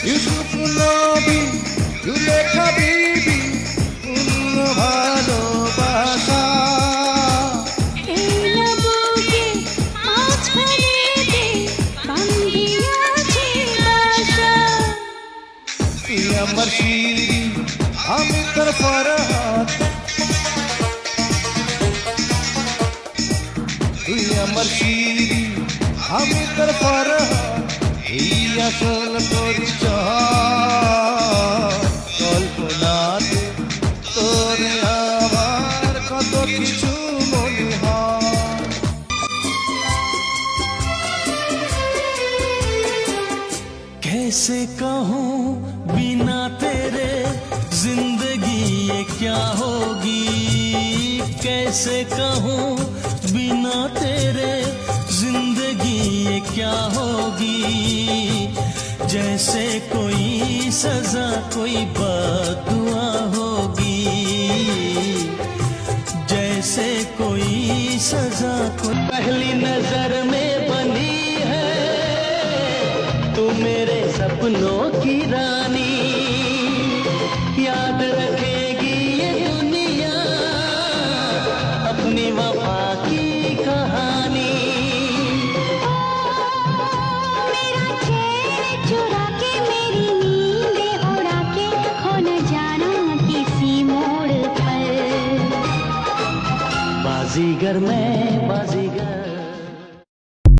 ইউসুফ নবী জুলেখা বিবি পূর্ণ ভালোবাসা এই না বুকে মাঝখানেতে বান্ধিয়াছে বাসা। তুই আমার শিরিন আমি তোর ফরহাদ তুই আমার শিরিন আমি তোর ফরহাদ এই আসল পরিচয় কল্পনাতে তোর আমার কত কিছু মনে হয় कैसे कहूँ बिना तेरे जिंदगी ये क्या होगी, कैसे कहूँ बिना तेरे जिंदगी ये क्या होगी। जैसे कोई सजा कोई बददुआ होगी, जैसे कोई सजा कोई पहली नजर में बनी है तू मेरे सपनों की रानी।